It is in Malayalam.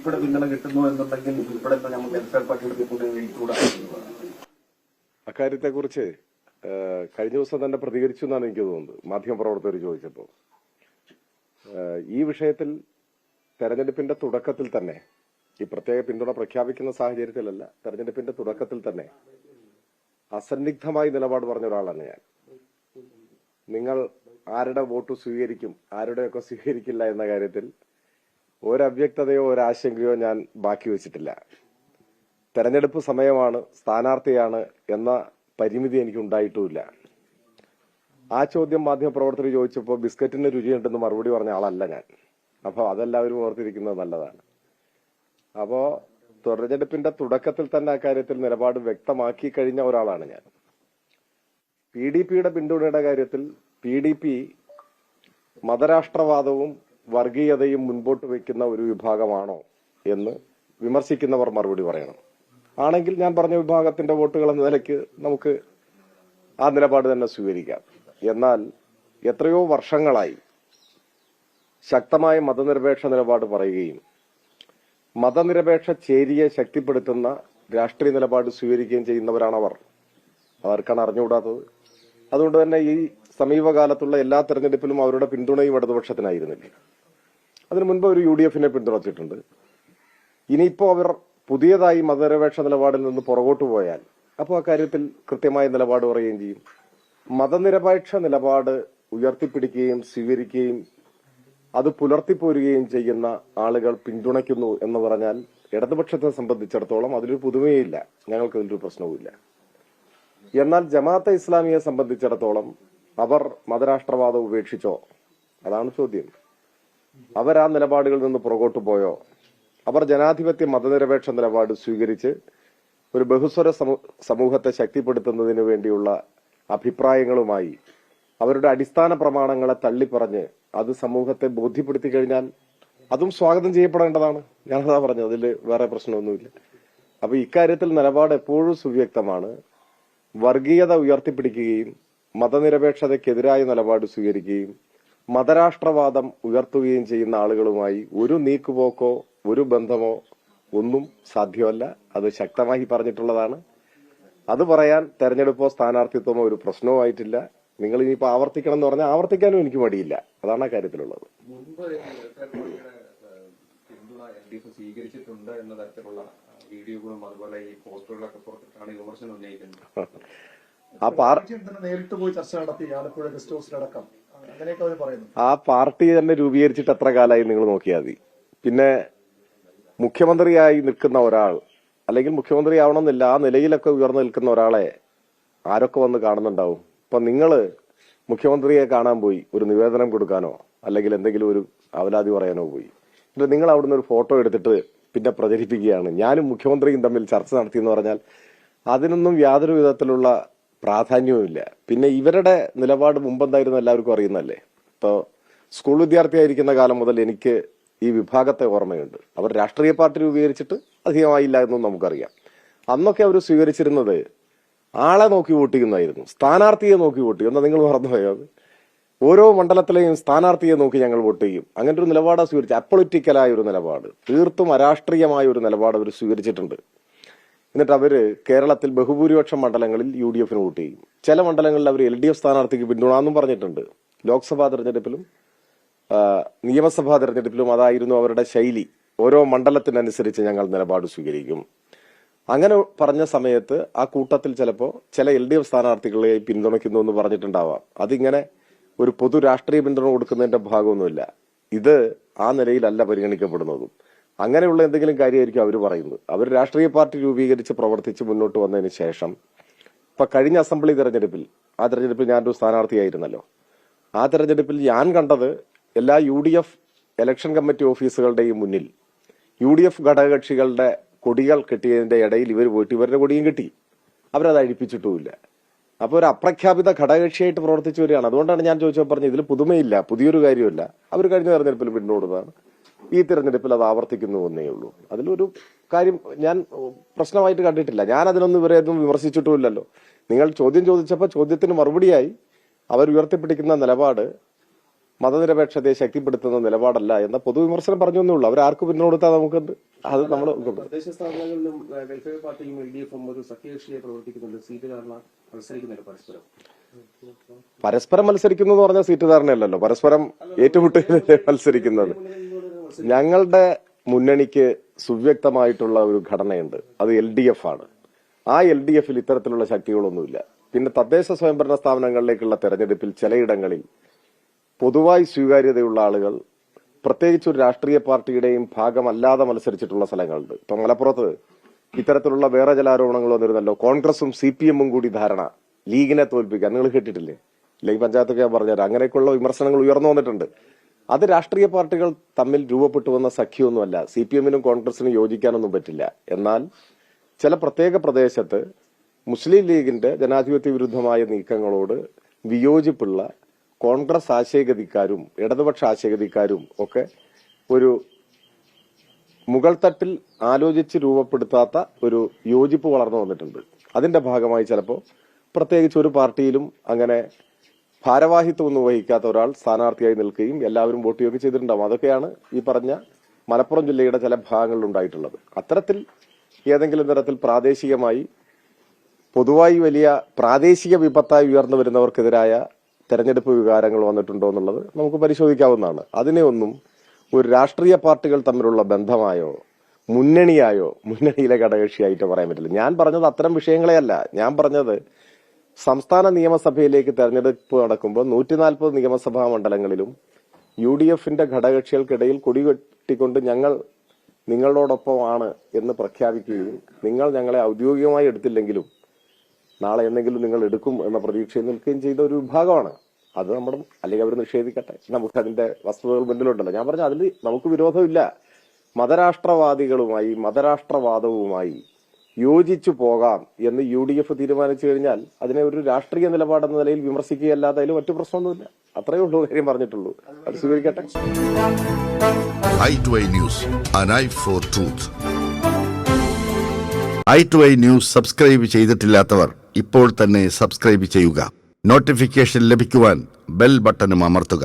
ഉൾപ്പെടെ പിന്തുണ കിട്ടുന്നു എന്നുണ്ടെങ്കിൽ ഉൾപ്പെടെ നമുക്ക് എൽഫെയർ പാർട്ടിയുടെ പിന്തുണ കൂടാ. അക്കാര്യത്തെക്കുറിച്ച് കഴിഞ്ഞ ദിവസം തന്നെ പ്രതികരിച്ചു എന്നാണ് എനിക്ക് തോന്നുന്നത്, മാധ്യമപ്രവർത്തകർ ചോദിച്ചപ്പോൾ. ഈ വിഷയത്തിൽ തെരഞ്ഞെടുപ്പിന്റെ തുടക്കത്തിൽ തന്നെ, ഈ പ്രത്യേക പിന്തുണ പ്രഖ്യാപിക്കുന്ന സാഹചര്യത്തിലല്ല, തെരഞ്ഞെടുപ്പിന്റെ തുടക്കത്തിൽ തന്നെ അസന്നിഗ്ധമായി നിലപാട് പറഞ്ഞ ഒരാളാണ് ഞാൻ. നിങ്ങൾ ആരുടെ വോട്ട് സ്വീകരിക്കും, ആരുടെയൊക്കെ സ്വീകരിക്കില്ല എന്ന കാര്യത്തിൽ ഒരവ്യക്തതയോ ഒരാശങ്കയോ ഞാൻ ബാക്കി വെച്ചിട്ടില്ല. തെരഞ്ഞെടുപ്പ് സമയമാണ്, സ്ഥാനാർത്ഥിയാണ് എന്ന പരിമിതി എനിക്ക് ഉണ്ടായിട്ടുമില്ല. ആ ചോദ്യം മാധ്യമപ്രവർത്തകർ ചോദിച്ചപ്പോൾ ബിസ്ക്കറ്റിന് രുചിയുണ്ടെന്ന് മറുപടി പറഞ്ഞ ആളല്ല ഞാൻ. അപ്പോൾ അതെല്ലാവരും ഓർത്തിരിക്കുന്നത് നല്ലതാണ്. അപ്പോൾ തെരഞ്ഞെടുപ്പിന്റെ തുടക്കത്തിൽ തന്നെ അക്കാര്യത്തിൽ നിലപാട് വ്യക്തമാക്കി കഴിഞ്ഞ ഒരാളാണ് ഞാൻ. PDPയുടെ പിന്തുണയുടെ കാര്യത്തിൽ PDP മതരാഷ്ട്രവാദവും വർഗീയതയും മുൻപോട്ട് വയ്ക്കുന്ന ഒരു വിഭാഗമാണോ എന്ന് വിമർശിക്കുന്നവർ മറുപടി പറയണം. ആണെങ്കിൽ ഞാൻ പറഞ്ഞ വിഭാഗത്തിന്റെ വോട്ടുകൾ എന്ന നിലയ്ക്ക് നമുക്ക് ആ നിലപാട് തന്നെ സ്വീകരിക്കാം. എന്നാൽ എത്രയോ വർഷങ്ങളായി ശക്തമായ മതനിരപേക്ഷ നിലപാട് പറയുകയും മതനിരപേക്ഷ ചേരിയെ ശക്തിപ്പെടുത്തുന്ന രാഷ്ട്രീയ നിലപാട് സ്വീകരിക്കുകയും ചെയ്യുന്നവരാണ് അവർ. അവർക്കാണ് അറിഞ്ഞുകൂടാത്തത്. അതുകൊണ്ട് തന്നെ ഈ സമീപകാലത്തുള്ള എല്ലാ തെരഞ്ഞെടുപ്പിലും അവരുടെ പിന്തുണയും ഇടതുപക്ഷത്തിനായിരുന്നില്ല. അതിനു മുൻപ് ഒരു UDFനെ പിന്തുണച്ചിട്ടുണ്ട്. ഇനിയിപ്പോ അവർ പുതിയതായി മതനിരപേക്ഷ നിലപാടിൽ നിന്ന് പുറകോട്ട് പോയാൽ അപ്പോൾ അക്കാര്യത്തിൽ കൃത്യമായ നിലപാട് പറയുകയും ചെയ്യും. മതനിരപേക്ഷ നിലപാട് ഉയർത്തിപ്പിടിക്കുകയും സ്വീകരിക്കുകയും അത് പുലർത്തിപ്പോരുകയും ചെയ്യുന്ന ആളുകൾ പിന്തുണയ്ക്കുന്നു എന്ന് പറഞ്ഞാൽ ഇടതുപക്ഷത്തെ സംബന്ധിച്ചിടത്തോളം അതിലൊരു പുതുമയില്ല, ഞങ്ങൾക്ക് അതിലൊരു പ്രശ്നവുമില്ല. എന്നാൽ ജമാഅത്തെ ഇസ്ലാമിയെ സംബന്ധിച്ചിടത്തോളം അവർ മതരാഷ്ട്രവാദം ഉപേക്ഷിച്ചോ? അതാണ് ചോദ്യം. അവർ ആ നിലപാടുകളിൽ നിന്ന് പുറകോട്ട് പോയോ? അവർ ജനാധിപത്യ മതനിരപേക്ഷ നിലപാട് സ്വീകരിച്ച് ഒരു ബഹുസ്വര സമൂഹത്തെ ശക്തിപ്പെടുത്തുന്നതിന് വേണ്ടിയുള്ള അഭിപ്രായങ്ങളുമായി അവരുടെ അടിസ്ഥാന പ്രമാണങ്ങളെ തള്ളിപ്പറഞ്ഞ് അത് സമൂഹത്തെ ബോധ്യപ്പെടുത്തി കഴിഞ്ഞാൽ അതും സ്വാഗതം ചെയ്യപ്പെടേണ്ടതാണ്. ഞാനതാ പറഞ്ഞത്, അതിൽ വേറെ പ്രശ്നമൊന്നുമില്ല. അപ്പൊ ഇക്കാര്യത്തിൽ നിലപാട് എപ്പോഴും സുവ്യക്തമാണ്. വർഗീയത ഉയർത്തിപ്പിടിക്കുകയും മതനിരപേക്ഷതയ്ക്കെതിരായ നിലപാട് സ്വീകരിക്കുകയും മതരാഷ്ട്രവാദം ഉയർത്തുകയും ചെയ്യുന്ന ആളുകളുമായി ഒരു നീക്കുപോക്കോ ഒരു ബന്ധമോ ഒന്നും സാധ്യമല്ല. അത് ശക്തമായി പറഞ്ഞിട്ടുള്ളതാണ്. അത് പറയാൻ തെരഞ്ഞെടുപ്പോ സ്ഥാനാർത്ഥിത്വമോ ഒരു പ്രശ്നവുമായിട്ടില്ല. നിങ്ങൾ ഇനിയിപ്പോ ആവർത്തിക്കണം എന്ന് പറഞ്ഞാൽ ആവർത്തിക്കാനും എനിക്ക് മടിയില്ല. അതാണ് ആ കാര്യത്തിലുള്ളത്. മുൻപ് പിന്തുണ LDF സ്വീകരിച്ചിട്ടുണ്ട് എന്ന തരത്തിലുള്ള വീഡിയോകളും അതുപോലെ ഈ പോസ്റ്ററുകളൊക്കെ പുറത്തിട്ടാണ് വിമർശനം ഉന്നയിക്കുന്നത്. നേരിട്ട് പോയി ചർച്ച നടത്തി ആലപ്പുഴ ഗസ്റ്റ് ഹൗസിലടക്കം അങ്ങനെയൊക്കെ അവർ പറയുന്നു. ആ പാർട്ടി തന്നെ രൂപീകരിച്ചിട്ട് എത്ര കാലമായി നിങ്ങൾ നോക്കിയാൽ മതി. പിന്നെ മുഖ്യമന്ത്രിയായി നിൽക്കുന്ന ഒരാൾ, അല്ലെങ്കിൽ മുഖ്യമന്ത്രി ആവണമെന്നില്ല, ആ നിലയിലൊക്കെ ഉയർന്നു നിൽക്കുന്ന ഒരാളെ ആരൊക്കെ വന്ന് കാണുന്നുണ്ടാവും. ഇപ്പൊ നിങ്ങള് മുഖ്യമന്ത്രിയെ കാണാൻ പോയി ഒരു നിവേദനം കൊടുക്കാനോ അല്ലെങ്കിൽ എന്തെങ്കിലും ഒരു അവലാതി പറയാനോ പോയി, എന്നിട്ട് നിങ്ങൾ അവിടുന്ന് ഒരു ഫോട്ടോ എടുത്തിട്ട് പിന്നെ പ്രചരിപ്പിക്കുകയാണ് ഞാനും മുഖ്യമന്ത്രിയും തമ്മിൽ ചർച്ച നടത്തിയെന്ന് പറഞ്ഞാൽ അതിനൊന്നും യാതൊരു വിധത്തിലുള്ള പ്രാധാന്യവുമില്ല. പിന്നെ ഇവരുടെ നിലപാട് മുമ്പെന്തായിരുന്നു എല്ലാവർക്കും അറിയുന്നല്ലേ. ഇപ്പൊ സ്കൂൾ വിദ്യാർത്ഥിയായിരിക്കുന്ന കാലം മുതൽ എനിക്ക് ഈ വിഭാഗത്തെ ഓർമ്മയുണ്ട്. അവർ രാഷ്ട്രീയ പാർട്ടി രൂപീകരിച്ചിട്ട് അധികമായില്ല എന്നും നമുക്കറിയാം. അന്നൊക്കെ അവർ സ്വീകരിച്ചിരുന്നത് ആളെ നോക്കി വോട്ട് ചെയ്യുന്നതായിരുന്നു, സ്ഥാനാർത്ഥിയെ നോക്കി വോട്ട് ചെയ്യും. എന്നാൽ നിങ്ങൾ മറന്നുപോയോ? ഓരോ മണ്ഡലത്തിലെയും സ്ഥാനാർത്ഥിയെ നോക്കി ഞങ്ങൾ വോട്ട് ചെയ്യും. അങ്ങനെ ഒരു നിലപാടാണ് സ്വീകരിച്ചത്. അപ്പൊളിറ്റിക്കലായ ഒരു നിലപാട്, തീർത്തും അരാഷ്ട്രീയമായ ഒരു നിലപാട് അവർ സ്വീകരിച്ചിട്ടുണ്ട്. എന്നിട്ട് അവര് കേരളത്തിൽ ബഹുഭൂരിപക്ഷം മണ്ഡലങ്ങളിൽ UDFന് വോട്ട് ചെയ്യും. ചില മണ്ഡലങ്ങളിൽ അവർ LDF സ്ഥാനാർത്ഥിക്ക് പിന്തുണാന്നും പറഞ്ഞിട്ടുണ്ട്. ലോക്സഭാ തെരഞ്ഞെടുപ്പിലും നിയമസഭാ തെരഞ്ഞെടുപ്പിലും അതായിരുന്നു അവരുടെ ശൈലി. ഓരോ മണ്ഡലത്തിനനുസരിച്ച് ഞങ്ങൾ നിലപാട് സ്വീകരിക്കും. അങ്ങനെ പറഞ്ഞ സമയത്ത് ആ കൂട്ടത്തിൽ ചിലപ്പോൾ ചില LDF സ്ഥാനാർത്ഥികളെ പിന്തുണയ്ക്കുന്നു എന്ന് പറഞ്ഞിട്ടുണ്ടാവാം. അതിങ്ങനെ ഒരു പൊതു രാഷ്ട്രീയ പിന്തുണ കൊടുക്കുന്നതിന്റെ ഭാഗമൊന്നുമില്ല. ഇത് ആ നിലയിലല്ല പരിഗണിക്കപ്പെടുന്നതും. അങ്ങനെയുള്ള എന്തെങ്കിലും കാര്യമായിരിക്കും അവർ പറയുന്നത്. അവർ രാഷ്ട്രീയ പാർട്ടി രൂപീകരിച്ച് പ്രവർത്തിച്ച് മുന്നോട്ട് വന്നതിന് ശേഷം ഇപ്പൊ കഴിഞ്ഞ അസംബ്ലി തെരഞ്ഞെടുപ്പിൽ, ആ തെരഞ്ഞെടുപ്പിൽ ഞാനൊരു സ്ഥാനാർത്ഥിയായിരുന്നല്ലോ. ആ തെരഞ്ഞെടുപ്പിൽ ഞാൻ കണ്ടത് എല്ലാ UDF ഇലക്ഷൻ കമ്മിറ്റി ഓഫീസുകളുടെയും മുന്നിൽ UDF ഘടകകക്ഷികളുടെ കൊടികൾ കെട്ടിയതിന്റെ ഇടയിൽ ഇവർ പോയിട്ട് ഇവരുടെ കൊടിയും കെട്ടി. അവരത് അഴിപ്പിച്ചിട്ടുമില്ല. അപ്പോൾ ഒരു അപ്രഖ്യാപിത ഘടകകക്ഷിയായിട്ട് പ്രവർത്തിച്ചു വരികയാണ്. അതുകൊണ്ടാണ് ഞാൻ ചോദിച്ചപ്പോൾ പറഞ്ഞത് ഇതിൽ പുതുമയില്ല, പുതിയൊരു കാര്യമില്ല. അവർ കഴിഞ്ഞ തെരഞ്ഞെടുപ്പിൽ പിന്തുണതാണ്, ഈ തെരഞ്ഞെടുപ്പിൽ അത് ആവർത്തിക്കുന്നു എന്നേ ഉള്ളൂ. അതിലൊരു കാര്യം ഞാൻ പ്രശ്നമായിട്ട് കണ്ടിട്ടില്ല. ഞാൻ അതിനൊന്നും ഇവരെയൊന്നും വിമർശിച്ചിട്ടുമില്ലല്ലോ. നിങ്ങൾ ചോദ്യം ചോദിച്ചപ്പോൾ ചോദ്യത്തിന് മറുപടിയായി അവർ ഉയർത്തിപ്പിടിക്കുന്ന നിലപാട് മതനിരപേക്ഷതയെ ശക്തിപ്പെടുത്തുന്ന നിലപാടല്ല എന്ന പൊതുവിമർശനം പറഞ്ഞേ ഉള്ളൂ. അവരാർക്ക് പിന്നോടുത്താൽ നമുക്ക് അത് നമ്മൾ തദ്ദേശ സ്ഥാപനങ്ങളിലും വെൽഫെയർ പാർട്ടിയും LDF-ഉം ഒരു സഖ്യകക്ഷിയെ പ്രവർത്തിക്കുന്നുണ്ട്. സീറ്റ് ധാരണ മത്സരിക്കുന്നില്ല പരസ്പരം മത്സരിക്കുന്നു എന്ന് പറഞ്ഞാൽ സീറ്റ് ധാരണയല്ലല്ലോ, പരസ്പരം ഏറ്റുമുട്ടലിൽ മത്സരിക്കുന്നത്. ഞങ്ങളുടെ മുന്നണിക്ക് സുവ്യക്തമായിട്ടുള്ള ഒരു ഘടനയുണ്ട്, അത് LDF ആണ്. ആ LDF-ൽ ഇത്തരത്തിലുള്ള ശക്തികളൊന്നുമില്ല. പിന്നെ തദ്ദേശ സ്വയംഭരണ സ്ഥാപനങ്ങളിലേക്കുള്ള തെരഞ്ഞെടുപ്പിൽ ചിലയിടങ്ങളിൽ പൊതുവായി സ്വീകാര്യതയുള്ള ആളുകൾ, പ്രത്യേകിച്ച് ഒരു രാഷ്ട്രീയ പാർട്ടിയുടെയും ഭാഗമല്ലാതെ മത്സരിച്ചിട്ടുള്ള സ്ഥലങ്ങളുണ്ട്. ഇപ്പൊ മലപ്പുറത്ത് ഇത്തരത്തിലുള്ള വേറെ ചില ആരോപണങ്ങൾ വന്നിരുന്നല്ലോ. കോൺഗ്രസും CPM-ഉം കൂടി ധാരണ ലീഗിനെ തോൽപ്പിക്കാൻ, നിങ്ങൾ കേട്ടിട്ടില്ലേ? ലീഗ് പഞ്ചായത്തൊക്കെ ഞാൻ പറഞ്ഞുതരാം. അങ്ങനെയൊക്കെയുള്ള വിമർശനങ്ങൾ ഉയർന്നു വന്നിട്ടുണ്ട്. അത് രാഷ്ട്രീയ പാർട്ടികൾ തമ്മിൽ രൂപപ്പെട്ടു വന്ന സഖ്യമൊന്നുമല്ല. CPM-നും കോൺഗ്രസിനും യോജിക്കാനൊന്നും പറ്റില്ല. എന്നാൽ ചില പ്രത്യേക പ്രദേശത്ത് മുസ്ലിം ലീഗിന്റെ ജനാധിപത്യ വിരുദ്ധമായ നീക്കങ്ങളോട് വിയോജിപ്പുള്ള കോൺഗ്രസ് ആശയഗതിക്കാരും ഇടതുപക്ഷ ആശയഗതിക്കാരും ഒക്കെ ഒരു മുകൾ തട്ടിൽ ആലോചിച്ച് രൂപപ്പെടുത്താത്ത ഒരു യോജിപ്പ് വളർന്നു വന്നിട്ടുണ്ട്. അതിന്റെ ഭാഗമായി ചിലപ്പോൾ പ്രത്യേകിച്ച് ഒരു പാർട്ടിയിലും അങ്ങനെ ഭാരവാഹിത്വം ഒന്നും വഹിക്കാത്ത ഒരാൾ സ്ഥാനാർത്ഥിയായി നിൽക്കുകയും എല്ലാവരും വോട്ട് ചെയ്യുകയൊക്കെ ചെയ്തിട്ടുണ്ടാവും. അതൊക്കെയാണ് ഈ പറഞ്ഞ മലപ്പുറം ജില്ലയുടെ ചില ഭാഗങ്ങളിൽ ഉണ്ടായിട്ടുള്ളത്. അത്തരത്തിൽ ഏതെങ്കിലും തരത്തിൽ പ്രാദേശികമായി പൊതുവായി വലിയ പ്രാദേശിക വിപത്തായി ഉയർന്നു വരുന്നവർക്കെതിരായ തെരഞ്ഞെടുപ്പ് വികാരങ്ങൾ വന്നിട്ടുണ്ടോ എന്നുള്ളത് നമുക്ക് പരിശോധിക്കാവുന്നതാണ്. അതിനെ ഒന്നും ഒരു രാഷ്ട്രീയ പാർട്ടികൾ തമ്മിലുള്ള ബന്ധമായോ മുന്നണിയായോ മുന്നണിയിലെ ഘടകകക്ഷിയായിട്ടോ പറയാൻ പറ്റില്ല. ഞാൻ പറഞ്ഞത് അത്തരം വിഷയങ്ങളെയല്ല. ഞാൻ പറഞ്ഞത് സംസ്ഥാന നിയമസഭയിലേക്ക് തെരഞ്ഞെടുപ്പ് നടക്കുമ്പോൾ 140 നിയമസഭാ മണ്ഡലങ്ങളിലും UDF-ന്റെ ഘടകകക്ഷികൾക്കിടയിൽ കൊടികെട്ടിക്കൊണ്ട് ഞങ്ങൾ നിങ്ങളോടൊപ്പമാണ് എന്ന് പ്രഖ്യാപിക്കുകയും നിങ്ങൾ ഞങ്ങളെ ഔദ്യോഗികമായി എടുത്തില്ലെങ്കിലും നാളെ എന്തെങ്കിലും നിങ്ങൾ എടുക്കും എന്ന പ്രതീക്ഷയിൽ നിൽക്കുകയും ചെയ്ത ഒരു വിഭാഗമാണ്. അത് നമ്മുടെ, അല്ലെങ്കിൽ അവർ നിഷേധിക്കട്ടെ, നമുക്ക് അതിന്റെ വസ്തുതകൾ മുന്നിലുണ്ടല്ലോ. ഞാൻ പറഞ്ഞ അതിൽ നമുക്ക് വിരോധമില്ല. മതരാഷ്ട്രവാദികളുമായി മതരാഷ്ട്രവാദവുമായി യോജിച്ചു പോകാം എന്ന് UDF തീരുമാനിച്ചു കഴിഞ്ഞാൽ അതിനെ ഒരു രാഷ്ട്രീയ നിലപാടെന്ന നിലയിൽ വിമർശിക്കുകയല്ലാതെ അതിൽ മറ്റു പ്രശ്നമൊന്നുമില്ല. അത്രയേ ഉള്ളൂ കാര്യം പറഞ്ഞിട്ടുള്ളൂ. അത് സ്വീകരിക്കട്ടെ. i2i News, an eye for truth. i2i News subscribe ചെയ്തിട്ടില്ലാത്തവർ ഇപ്പോൾ തന്നെ സബ്സ്ക്രൈബ് ചെയ്യുക. നോട്ടിഫിക്കേഷൻ ലഭിക്കുവാൻ ബെൽ ബട്ടണും അമർത്തുക.